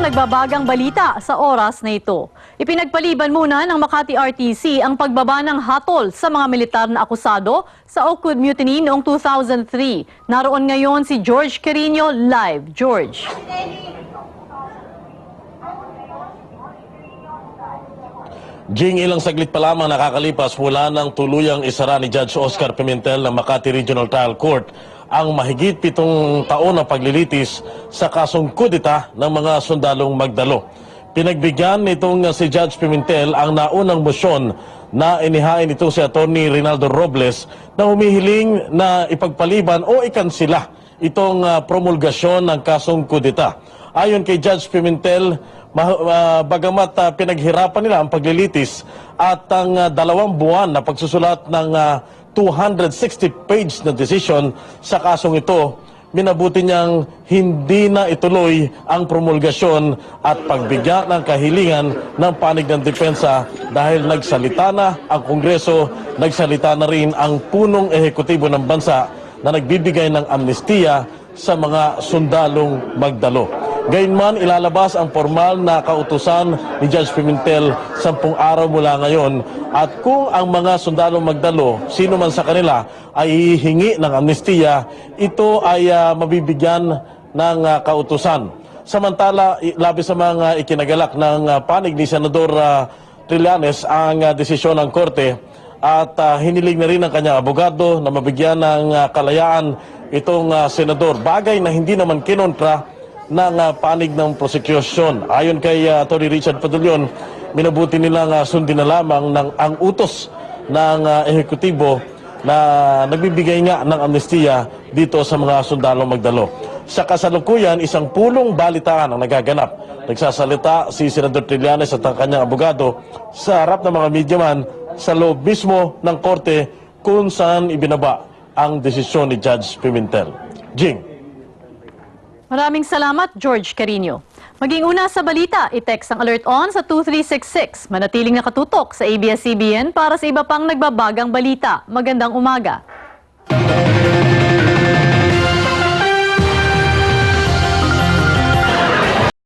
nagbabagang balita sa oras na ito. Ipinagpaliban muna ng Makati RTC ang pagbaba ng hatol sa mga militar na akusado sa Oakwood Mutiny noong 2003. Naroon ngayon si George Carino live. George. Jing, ilang saglit pa lamang nakakalipas mula ng tuluyang isara ni Judge Oscar Pimentel ng Makati Regional Trial Court ang mahigit 7 taon na paglilitis sa kasong kudeta ng mga sundalong magdalo. Pinagbigyan nitong si Judge Pimentel ang naunang mosyon na inihain ito si Attorney Rinaldo Robles na humihiling na ipagpaliban o ikansila itong promulgasyon ng kasong kudeta. Ayon kay Judge Pimentel, bagamat pinaghirapan nila ang paglilitis at ang 2 buwan na pagsusulat ng 260-page na decision sa kasong ito, minabuti niyang hindi na ituloy ang promulgasyon at pagbigyan ng kahilingan ng panig ng depensa dahil nagsalita na ang Kongreso, nagsalita na rin ang punong ehekutibo ng bansa na nagbibigay ng amnestiya sa mga sundalong magdalo. Gayunman, ilalabas ang formal na kautusan ni Judge Pimentel 10 araw mula ngayon at kung ang mga sundalong magdalo, sino man sa kanila ay hihingi ng amnestiya, ito ay mabibigyan ng kautusan. Samantala, labis sa mga ikinagalak ng panig ni Senador Trillanes ang desisyon ng Korte at hiniling na rin ng kanyang abogado na mabigyan ng kalayaan itong senador. Bagay na hindi naman kinontra ng panig ng prosecution. Ayon kay Atty. Richard Padulyon, minabuti nilang sundin na lamang ang utos ng ehekutibo na nagbibigay nga ng amnestiya dito sa mga sundalong magdalo. Sa kasalukuyan, isang pulong balitaan ang nagaganap. Nagsasalita si Senador Trillanes at ang kanyang abogado sa harap ng mga mediaman sa loob mismo ng korte kung saan ibinaba ang desisyon ni Judge Pimentel. Jing. Maraming salamat, George Carino. Maging una sa balita, i-text ang Alert On sa 2366. Manatiling nakatutok sa ABS-CBN para sa iba pang nagbabagang balita. Magandang umaga.